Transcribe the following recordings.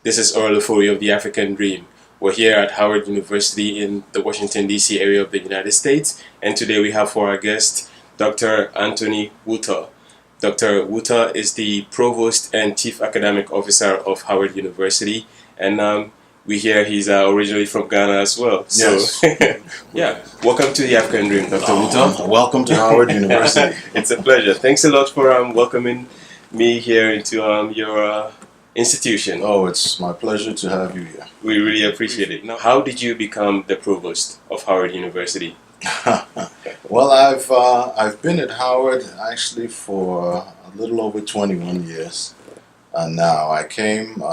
This is Ofori of the African Dream. We're here at Howard University in the Washington, D.C. area of the United States, and today we have for our guest Dr. Anthony Wutoh. Dr. Wutoh is the Provost and Chief Academic Officer of Howard University, and we hear he's originally from Ghana as well. So, yes. Yeah, welcome to the African Dream, Dr. Wutoh. Welcome to Howard University. It's a pleasure. Thanks a lot for welcoming me here into your institution. Oh, it's my pleasure to have you here. We really appreciate it. Now, how did you become the provost of Howard University? Well, I've been at Howard actually for a little over 21 years. Now, I came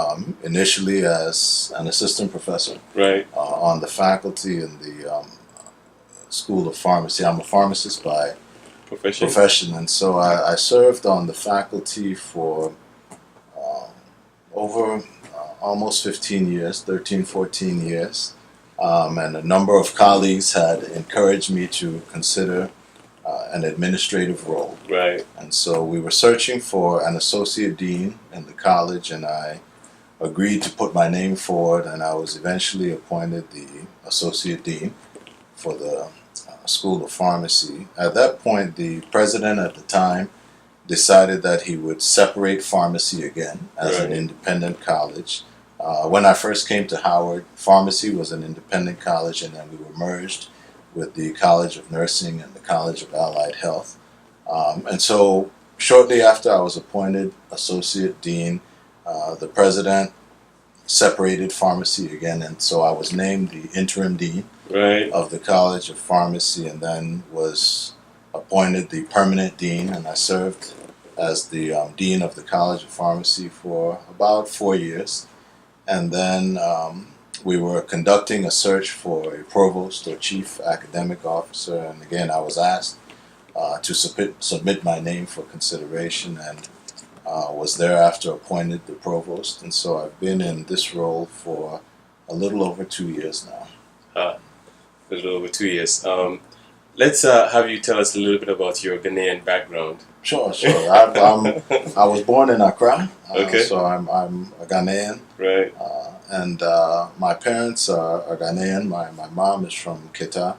initially as an assistant professor, Right. On the faculty in the School of Pharmacy. I'm a pharmacist by profession, and so I served on the faculty for over almost 15 years, 13, 14 years. And a number of colleagues had encouraged me to consider an administrative role. Right. And so we were searching for an associate dean in the college, and I agreed to put my name forward, and I was eventually appointed the associate dean for the School of Pharmacy. At that point, the president at the time decided that he would separate pharmacy again as an independent college. When I first came to Howard, pharmacy was an independent college, and then we were merged with the College of Nursing and the College of Allied Health. And so shortly after I was appointed associate dean, the president separated pharmacy again, and so I was named the interim dean of the College of Pharmacy, and then was appointed the permanent dean, and I served as the dean of the College of Pharmacy for about 4 years. And then we were conducting a search for a provost or chief academic officer, and again I was asked to submit my name for consideration, and was thereafter appointed the provost. And so I've been in this role for a little over 2 years now. A little over 2 years. Let's have you tell us a little bit about your Ghanaian background. Sure. I was born in Accra, so I'm a Ghanaian. Right. And my parents are Ghanaian. My mom is from Keta,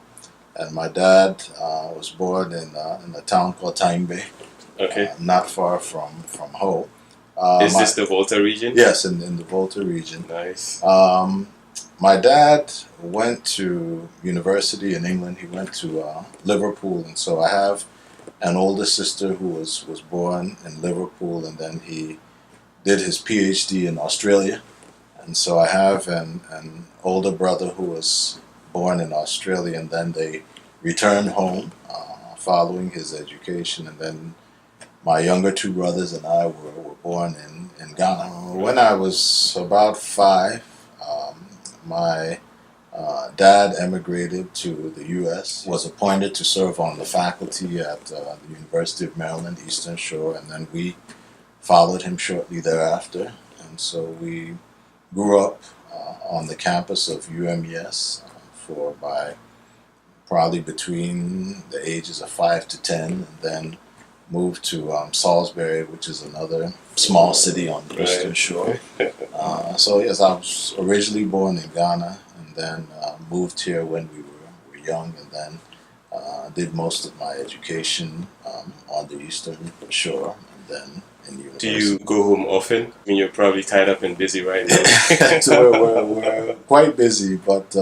and my dad was born in a town called Taimbe, not far from Ho. Is this the Volta region? Yes, in the Volta region. Nice. My dad went to university in England. He went to Liverpool, and so I have an older sister who was born in Liverpool, and then he did his PhD in Australia. And so I have an older brother who was born in Australia, and then they returned home following his education, and then my younger two brothers and I were born in Ghana. When I was about 5, my dad emigrated to the U.S., was appointed to serve on the faculty at the University of Maryland, Eastern Shore, and then we followed him shortly thereafter. And so we grew up on the campus of UMES by probably between the ages of 5 to 10, and then moved to Salisbury, which is another small city on the Eastern Shore. So yes, I was originally born in Ghana, and then moved here when we were young, and then did most of my education on the Eastern Shore, and then in university. Do you go home often? I mean, you're probably tied up and busy right now. So we're quite busy, but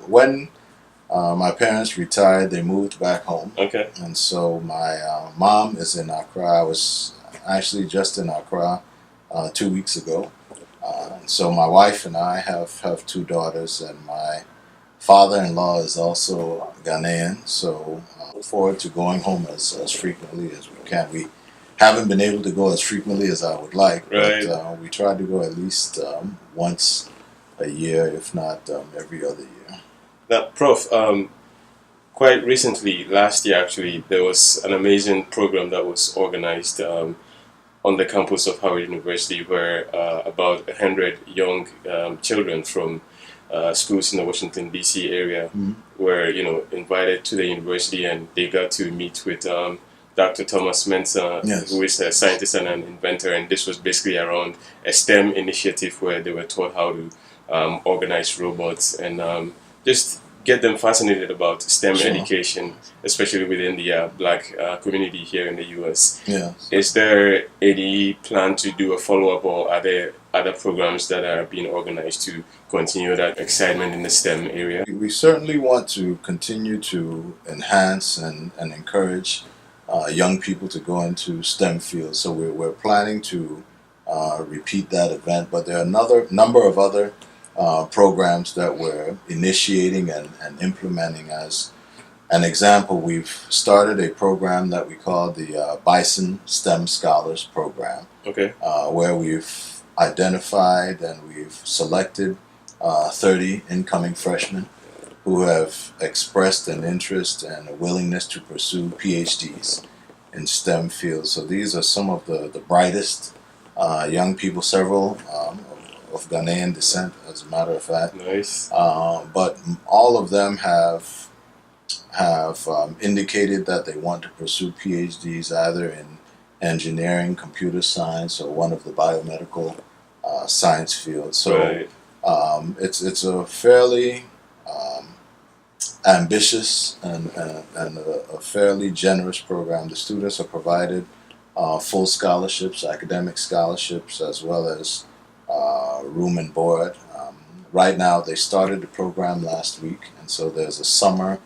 when my parents retired, they moved back home. Okay. And so my mom is in Accra. I was actually just in Accra 2 weeks ago. So my wife and I have 2 daughters, and my father-in-law is also Ghanaian. So I look forward to going home as frequently as we can. We haven't been able to go as frequently as I would like, but we try to go at least once a year, if not every other year. Now, Prof, quite recently, last year actually, there was an amazing program that was organized on the campus of Howard University, where about 100 young children from schools in the Washington, D.C. area were, invited to the university, and they got to meet with Dr. Thomas Mensa, Yes. who is a scientist and an inventor, and this was basically around a STEM initiative where they were taught how to organize robots and just get them fascinated about STEM Sure. education, especially within the Black community here in the U.S. Yes. Is there any plan to do a follow-up, or are there other programs that are being organized to continue that excitement in the STEM area? We certainly want to continue to enhance and encourage young people to go into STEM fields. So we're planning to repeat that event, but there are another number of other programs that we're initiating and implementing. As an example, we've started a program that we call the Bison STEM Scholars Program, Okay. where we've identified and we've selected 30 incoming freshmen who have expressed an interest and a willingness to pursue PhDs in STEM fields. So these are some of the brightest young people, several of Ghanaian descent, as a matter of fact. Nice. But all of them have indicated that they want to pursue PhDs either in engineering, computer science, or one of the biomedical science fields. So Right. it's a fairly ambitious and a fairly generous program. The students are provided full scholarships, academic scholarships, as well as room and board. Right now, they started the program last week, and so there's a summer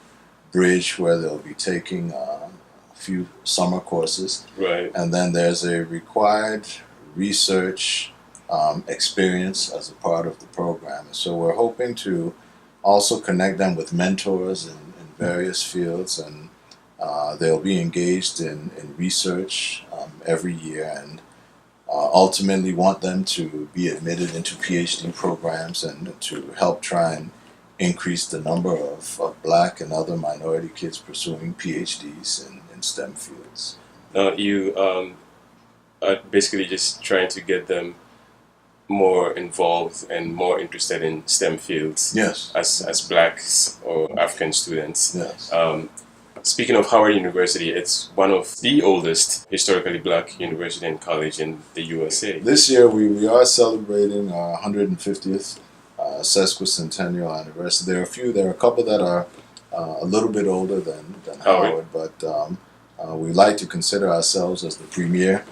bridge where they'll be taking a few summer courses. Right. And then there's a required research experience as a part of the program. So we're hoping to also connect them with mentors in various fields, and they'll be engaged in research every year, and ultimately want them to be admitted into PhD programs and to help try and increase the number of Black and other minority kids pursuing PhDs in STEM fields. You are basically just trying to get them more involved and more interested in STEM fields. Yes. As Blacks or African students. Yes. Speaking of Howard University, it's one of the oldest historically Black university and college in the USA. This year we are celebrating our 150th sesquicentennial anniversary. There are a couple that are a little bit older than Howard, but we like to consider ourselves as the premier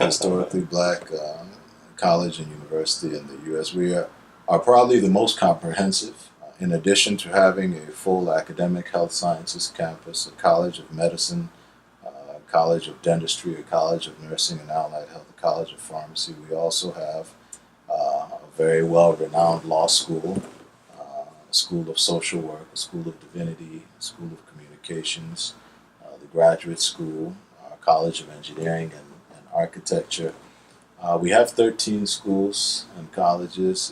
historically Black college and university in the U.S. We are probably the most comprehensive. In addition to having a full academic health sciences campus, a college of medicine, a college of dentistry, a college of nursing and allied health, a college of pharmacy, we also have a very well-renowned law school, a school of social work, a school of divinity, a school of communications, the graduate school, a college of engineering and architecture. We have 13 schools and colleges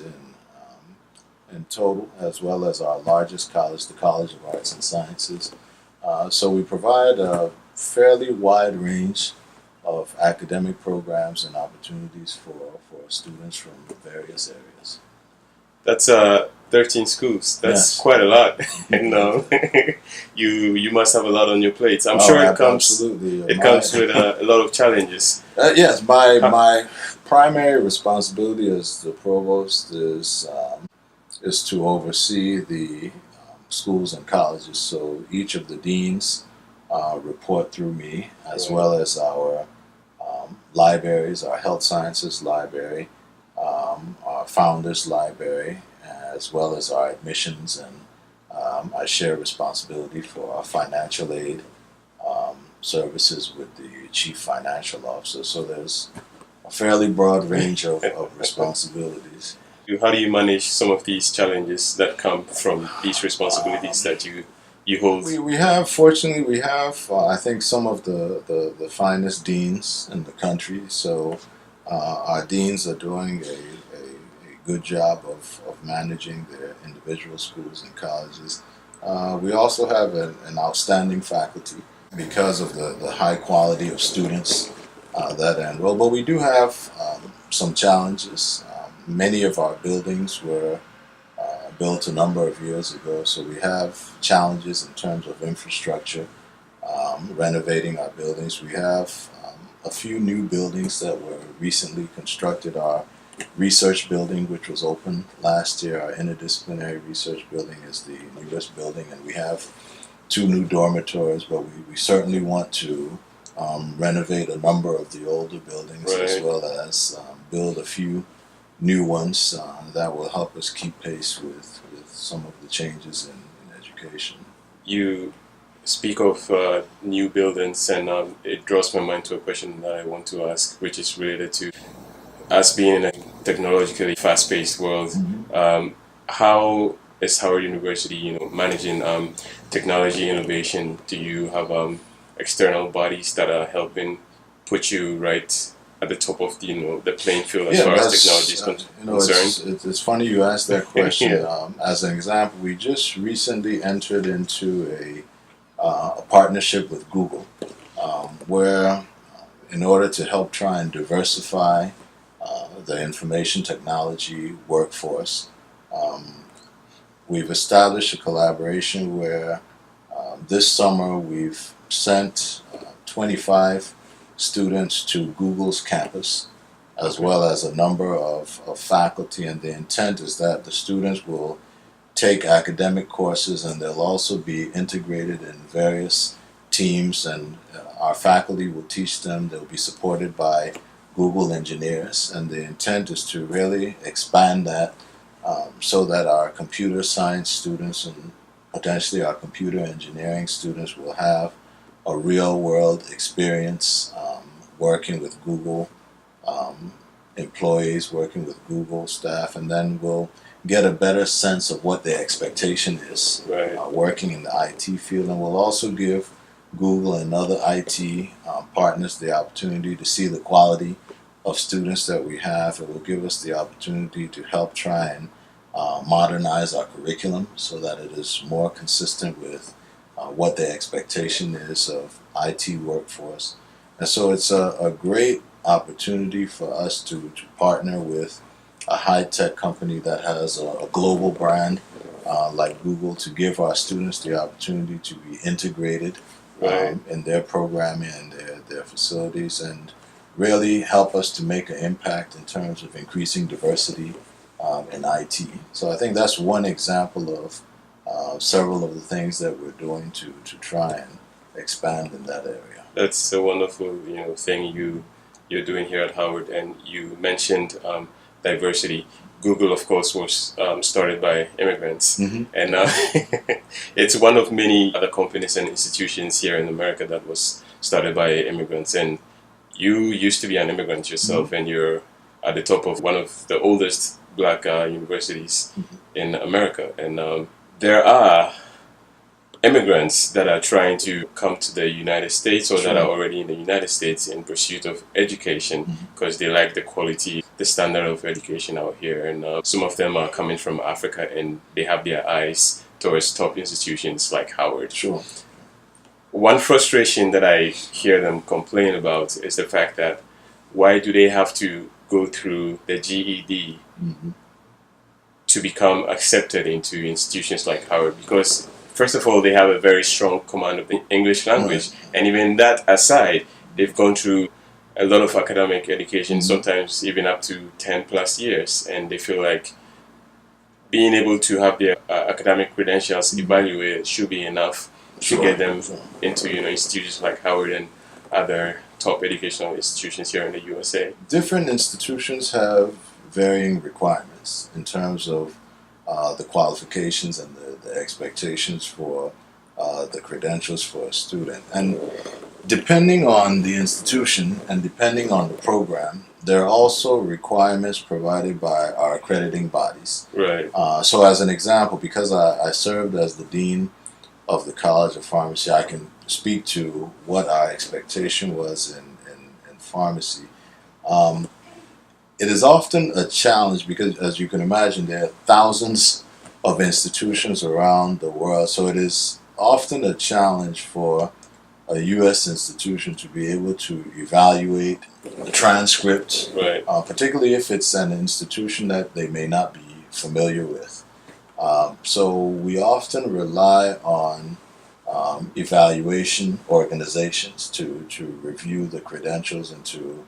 in total, as well as our largest college, the College of Arts and Sciences. So we provide a fairly wide range of academic programs and opportunities for students from various areas. That's 13 schools. That's Yes. quite a lot. And you must have a lot on your plate. I'm sure it comes absolutely. comes with a lot of challenges. Yes, my primary responsibility as the provost is to oversee the schools and colleges. So each of the deans report through me, as well as our libraries, our health sciences library, our founders library, as well as our admissions, and I share responsibility for our financial aid services with the chief financial officer. So there's a fairly broad range of responsibilities. How do you manage some of these challenges that come from these responsibilities that you hold? Fortunately, we have I think some of the finest deans in the country. So our deans are doing a good job of managing their individual schools and colleges. We also have an outstanding faculty because of the high quality of students that enroll. But we do have some challenges. Many of our buildings were built a number of years ago, so we have challenges in terms of infrastructure. renovating our buildings. We have a few new buildings that were recently constructed. Our research building, which was opened last year, our interdisciplinary research building, is the newest building, and we have two new dormitories, but we certainly want to renovate a number of the older buildings, as Right. well as build a few new ones that will help us keep pace with some of the changes in education. You speak of new buildings, and it draws my mind to a question that I want to ask, which is related to us being in a technologically fast-paced world. How is Howard University, managing technology innovation? Do you have external bodies that are helping put you right at the top of the playing field as Yeah, far as that's technology is concerned? it's funny you asked that question. Yeah. As an example, we just recently entered into a partnership with Google, where in order to help try and diversify the information technology workforce, we've established a collaboration where this summer we've sent 25 students to Google's campus, as well as a number of faculty, and the intent is that the students will take academic courses, and they'll also be integrated in various teams, and our faculty will teach them. They'll be supported by Google engineers, and the intent is to really expand that so that our computer science students and potentially our computer engineering students will have a real world experience working with Google employees, working with Google staff, and then we'll get a better sense of what their expectation is Right. working in the IT field, and we'll also give Google and other IT partners the opportunity to see the quality of students that we have. It will give us the opportunity to help try and modernize our curriculum so that it is more consistent with what the expectation is of IT workforce. And so it's a great opportunity for us to partner with a high-tech company that has a global brand like Google, to give our students the opportunity to be integrated Right. in their programming and their facilities, and really help us to make an impact in terms of increasing diversity in IT. So I think that's one example of several of the things that we're doing to try and expand in that area. That's a wonderful thing you're doing here at Howard. And you mentioned diversity. Google, of course, was started by immigrants, Mm-hmm. and it's one of many other companies and institutions here in America that was started by immigrants. And you used to be an immigrant yourself, and you're at the top of one of the oldest black universities in America. And there are immigrants that are trying to come to the United States, or that are already in the United States in pursuit of education, because they like the quality, the standard of education out here. And some of them are coming from Africa, and they have their eyes towards top institutions like Howard. Sure. One frustration that I hear them complain about is the fact that why do they have to go through the GED to become accepted into institutions like Howard? Because first of all, they have a very strong command of the English language, and even that aside, they've gone through a lot of academic education, sometimes even up to 10 plus years, and they feel like being able to have their academic credentials evaluated should be enough to get them into institutions like Howard and other top educational institutions here in the USA. Different institutions have varying requirements in terms of the qualifications and the expectations for the credentials for a student. And depending on the institution and depending on the program, there are also requirements provided by our accrediting bodies. Right. So as an example, because I served as the Dean of the College of Pharmacy, I can speak to what our expectation was in pharmacy. It is often a challenge because, as you can imagine, there are thousands of institutions around the world. So it is often a challenge for a U.S. institution to be able to evaluate the transcript, Right. Particularly if it's an institution that they may not be familiar with. So we often rely on evaluation organizations to review the credentials and to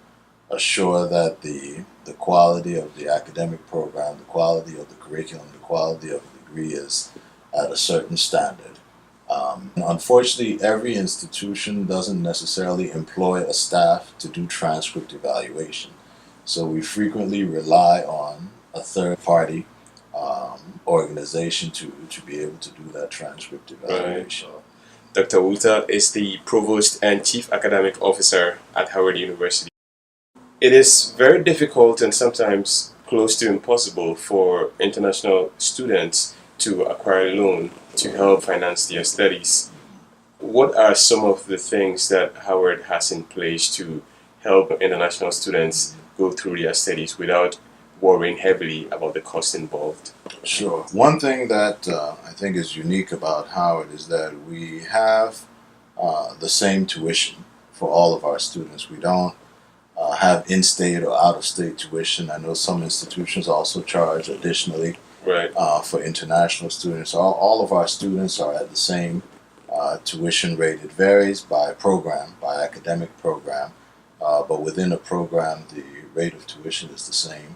assure that the quality of the academic program, the quality of the curriculum, the quality of the degree is at a certain standard. Unfortunately, every institution doesn't necessarily employ a staff to do transcript evaluation. So we frequently rely on a third party organization to be able to do that transcript evaluation. Right. Dr. Wutoh is the Provost and Chief Academic Officer at Howard University. It is very difficult and sometimes close to impossible for international students to acquire a loan to help finance their studies. What are some of the things that Howard has in place to help international students go through their studies without worrying heavily about the cost involved? Sure. One thing that I think is unique about Howard is that we have the same tuition for all of our students. We don't have in-state or out-of-state tuition. I know some institutions also charge additionally Right. For international students. All of our students are at the same tuition rate. It varies by program, by academic program, but within a program, the rate of tuition is the same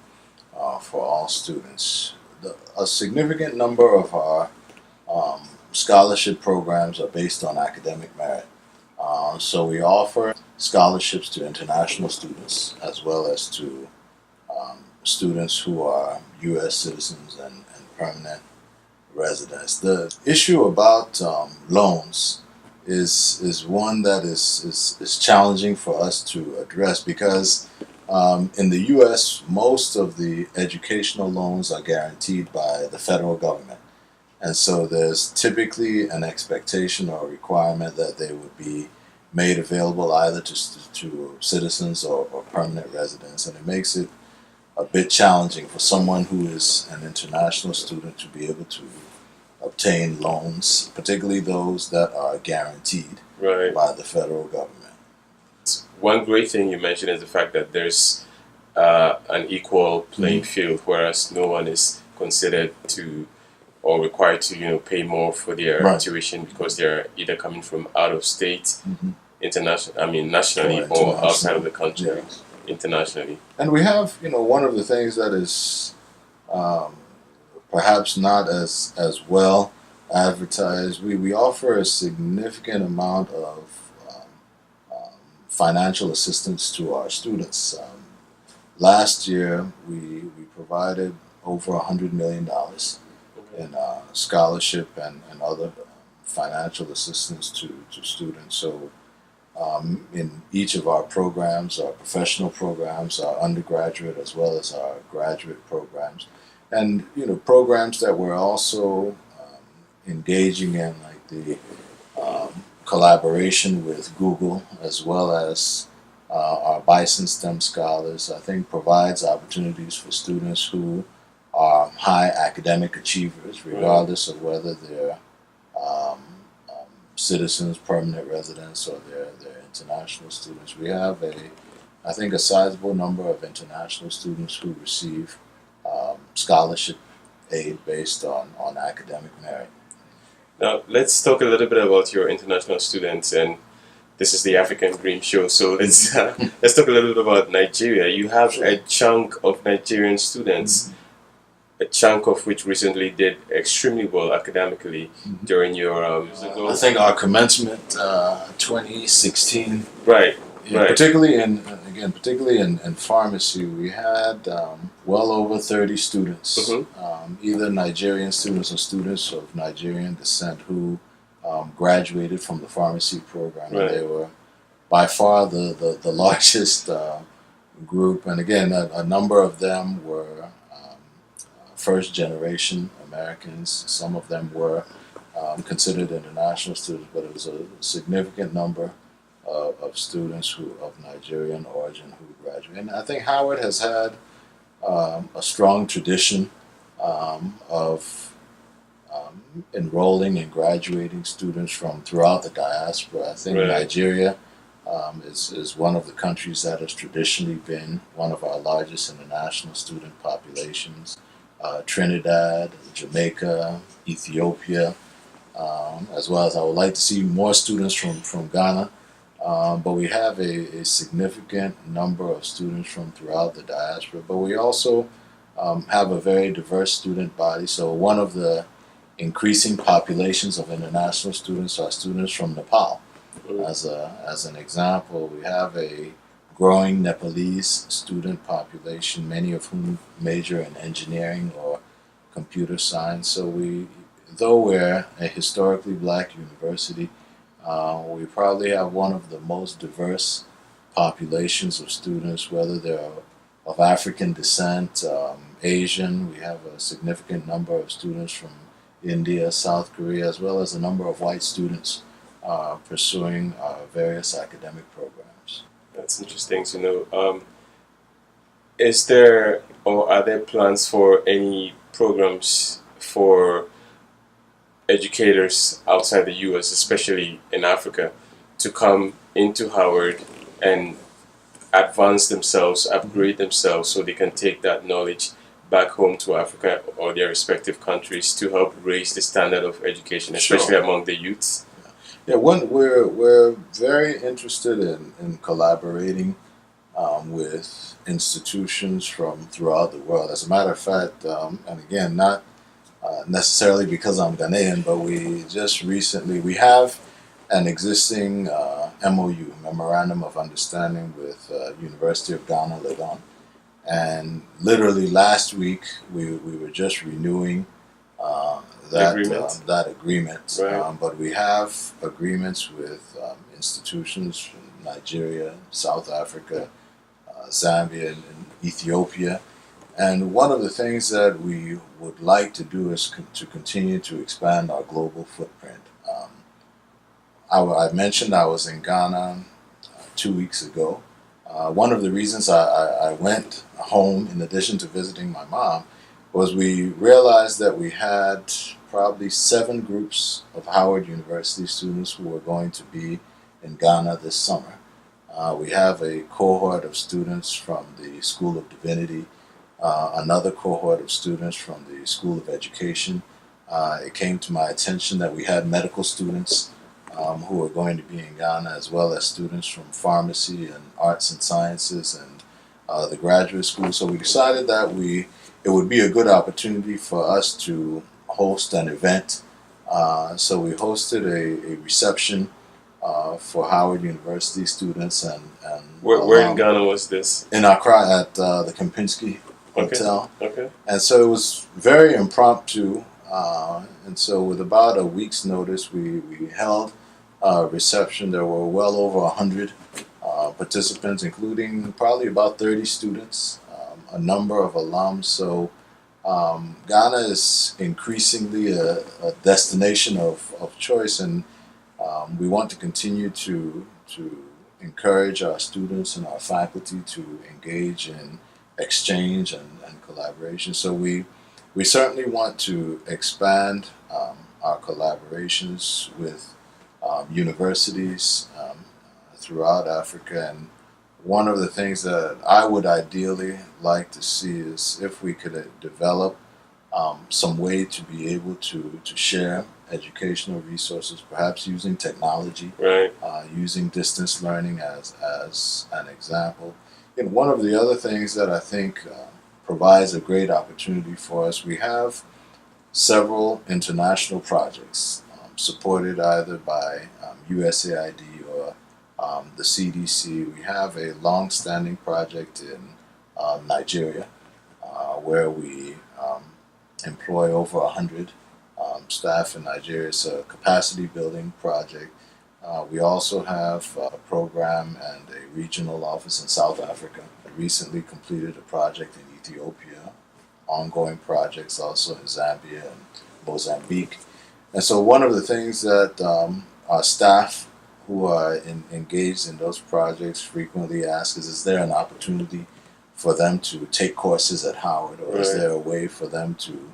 for all students. A significant number of our scholarship programs are based on academic merit. So we offer scholarships to international students as well as to students who are U.S. citizens and permanent residents. The issue about loans is one that is challenging for us to address because in the U.S., most of the educational loans are guaranteed by the federal government. And so there's typically an expectation or requirement that they would be made available either to citizens or permanent residents. And it makes it a bit challenging for someone who is an international student to be able to obtain loans, particularly those that are guaranteed Right. by the federal government. One great thing you mentioned is the fact that there's an equal playing field, whereas no one is considered to or required to pay more for their Right. tuition because they're either coming from out of state, nationally, Or or outside international. of the country, Yes. internationally. And we have, one of the things that is perhaps not as well advertised. We offer a significant amount of financial assistance to our students. Last year, we provided over $100 million in scholarship and other financial assistance to students. So in each of our programs, our professional programs, our undergraduate as well as our graduate programs, and programs that we're also engaging in, like the collaboration with Google as well as our Bison STEM Scholars, I think provides opportunities for students who are high academic achievers, regardless of whether they're citizens, permanent residents, or they're international students. We have I think a sizable number of international students who receive scholarship aid based on academic merit. Now, let's talk a little bit about your international students, and this is the African Dream Show, so let's talk a little bit about Nigeria. You have a chunk of Nigerian students, a chunk of which recently did extremely well academically during your I think our commencement 2016, right. particularly in pharmacy, we had well over 30 students, either Nigerian students or students of Nigerian descent who graduated from the pharmacy program. Right. And they were by far the largest group, and again, a number of them were first generation Americans. Some of them were considered international students, but it was a significant number of students of Nigerian origin who graduated. And I think Howard has had a strong tradition of enrolling and graduating students from throughout the diaspora. I think Right. Nigeria is one of the countries that has traditionally been one of our largest international student populations. Trinidad, Jamaica, Ethiopia, as well as I would like to see more students from Ghana. But we have a significant number of students from throughout the diaspora. But we also have a very diverse student body. So one of the increasing populations of international students are students from Nepal. As an example, we have a growing Nepalese student population, many of whom major in engineering or computer science. So though we're a historically black university, we probably have one of the most diverse populations of students, whether they're of African descent, Asian. We have a significant number of students from India, South Korea, as well as a number of white students pursuing various academic programs. That's interesting to know. Is there or are there plans for any programs for educators outside the U.S., especially in Africa, to come into Howard and advance themselves, upgrade themselves, so they can take that knowledge back home to Africa or their respective countries to help raise the standard of education, especially Sure. among the youths? Yeah, we're very interested in collaborating with institutions from throughout the world. As a matter of fact, and again, not necessarily because I'm Ghanaian, but we have an existing MOU, Memorandum of Understanding, with University of Ghana, Legon. And literally last week, we were just renewing Agreement. that agreement. Right. But we have agreements with institutions from Nigeria, South Africa, Zambia, and Ethiopia. And one of the things that we would like to do is to continue to expand our global footprint. I mentioned I was in Ghana 2 weeks ago. One of the reasons I went home, in addition to visiting my mom, was we realized that we had probably 7 groups of Howard University students who were going to be in Ghana this summer. We have a cohort of students from the School of Divinity, another cohort of students from the School of Education. It came to my attention that we had medical students who were going to be in Ghana, as well as students from pharmacy and arts and sciences and the graduate school. So we decided that it would be a good opportunity for us to host an event. So we hosted a reception for Howard University students and Where in Ghana was this? in Accra at the Kempinski Hotel. Okay. And so it was very impromptu. And so with about a week's notice, we held a reception. There were well over 100 participants, including probably about 30 students, a number of alums. So Ghana is increasingly a destination of choice, and we want to continue to encourage our students and our faculty to engage in exchange and collaboration. So we certainly want to expand our collaborations with universities throughout Africa. And one of the things that I would ideally like to see is if we could develop some way to be able to share educational resources, perhaps using technology, Right. Using distance learning as an example. And one of the other things that I think provides a great opportunity for us, we have several international projects supported either by USAID or the CDC. We have a long-standing project in Nigeria where we employ over 100 staff in Nigeria. It's a capacity building project. We also have a program and a regional office in South Africa. I recently completed a project in Ethiopia, ongoing projects also in Zambia and Mozambique. And so one of the things that our staff who are engaged in those projects frequently ask is there an opportunity for them to take courses at Howard, or is Right. there a way for them to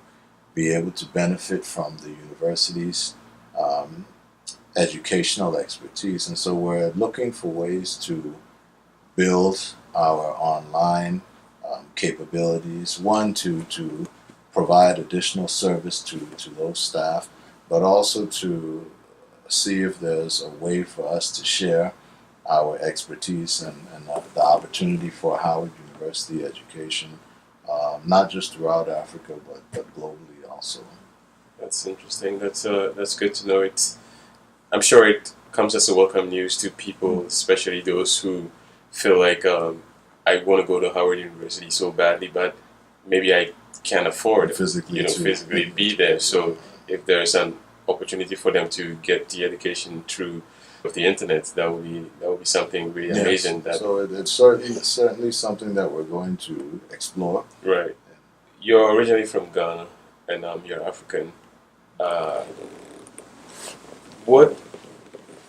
be able to benefit from the university's educational expertise? And so we're looking for ways to build our online capabilities. One, to provide additional service to those staff, but also to see if there's a way for us to share our expertise and the opportunity for Howard University education, not just throughout Africa, but globally also. That's interesting. That's good to know. I'm sure it comes as a welcome news to people, especially those who feel like I want to go to Howard University so badly, but maybe I can't afford physically be there. So if there's an opportunity for them to get the education through the internet, that would be something really amazing. So it's certainly something that we're going to explore. Right. You're originally from Ghana, and you're African. What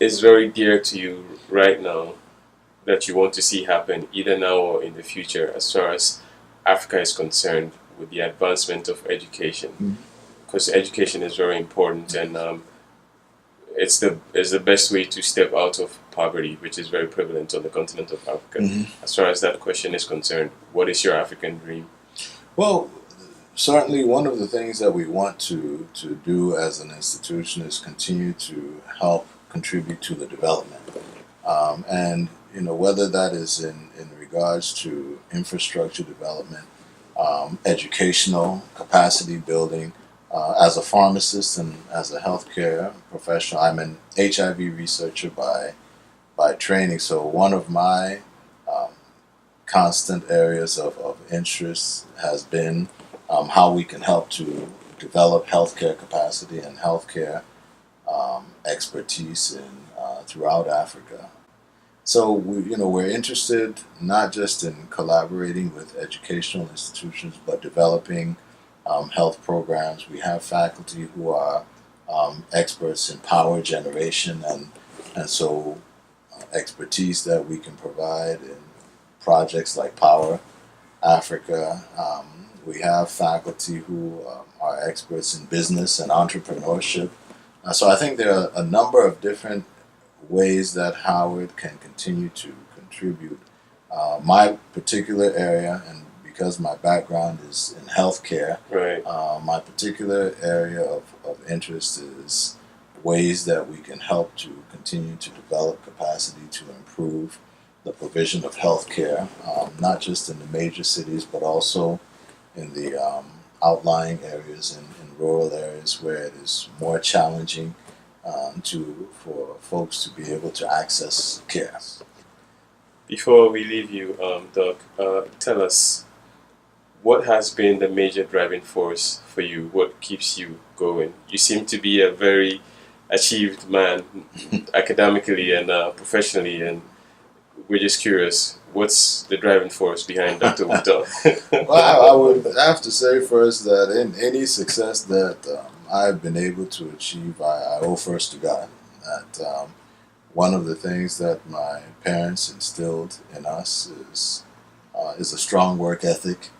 is very dear to you right now that you want to see happen, either now or in the future, as far as Africa is concerned, with the advancement of education? Because education is very important, and it's the best way to step out of poverty, which is very prevalent on the continent of Africa. As far as that question is concerned, what is your African dream? Well, certainly one of the things that we want to do as an institution is continue to help contribute to the development. And whether that is in regards to infrastructure development, educational capacity building. As a pharmacist and as a healthcare professional, I'm an HIV researcher by training. So one of my constant areas of interest has been how we can help to develop healthcare capacity and healthcare expertise throughout Africa. So we're interested not just in collaborating with educational institutions, but developing health programs. We have faculty who are experts in power generation, and so expertise that we can provide in projects like Power Africa. We have faculty who are experts in business and entrepreneurship. So I think there are a number of different ways that Howard can continue to contribute. My particular area, and because my background is in healthcare, right. My particular area of interest is ways that we can help to continue to develop capacity to improve the provision of healthcare, not just in the major cities, but also in the outlying areas and in rural areas where it is more challenging for folks to be able to access care. Before we leave you, Doug, tell us, what has been the major driving force for you? What keeps you going? You seem to be a very achieved man academically and professionally, and we're just curious, what's the driving force behind Dr. Wutoh? Well, I would have to say first that in any success that I've been able to achieve, I owe first to God. That one of the things that my parents instilled in us is a strong work ethic,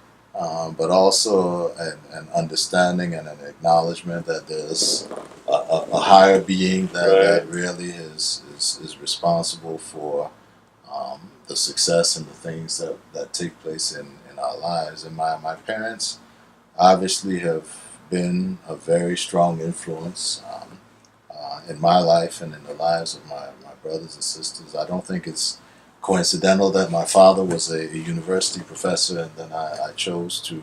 but also an understanding and an acknowledgement that there's a higher being that really is responsible for the success and the things that take place in our lives. And my parents obviously have been a very strong influence in my life and in the lives of my brothers and sisters. I don't think it's coincidental that my father was a university professor and then I chose to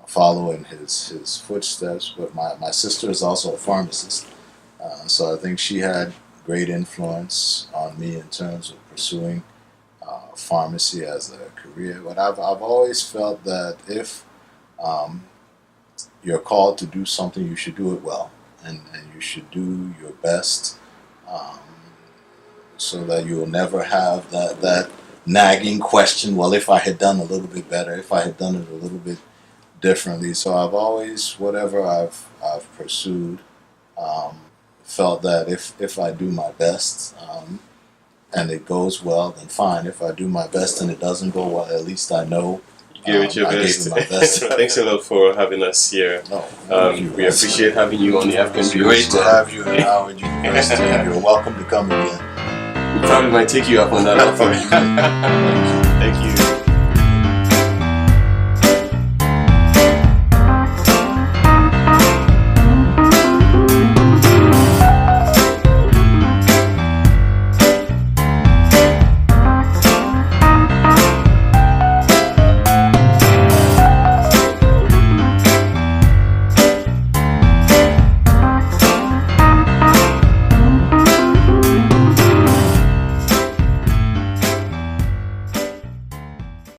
follow in his footsteps. But my sister is also a pharmacist, so I think she had great influence on me in terms of pursuing pharmacy as a career. But I've always felt that if you're called to do something, you should do it well, and you should do your best, so that you will never have that nagging question, well, if I had done a little bit better, if I had done it a little bit differently. So I've always, whatever I've pursued, felt that if I do my best and it goes well, then fine. If I do my best and it doesn't go well, at least I know you gave it your best. My best. Thanks a lot for having us here. We appreciate having you on the African Dream. Great to have you at Howard University. You're welcome to come again. We probably might take you up on that offer. Thank you.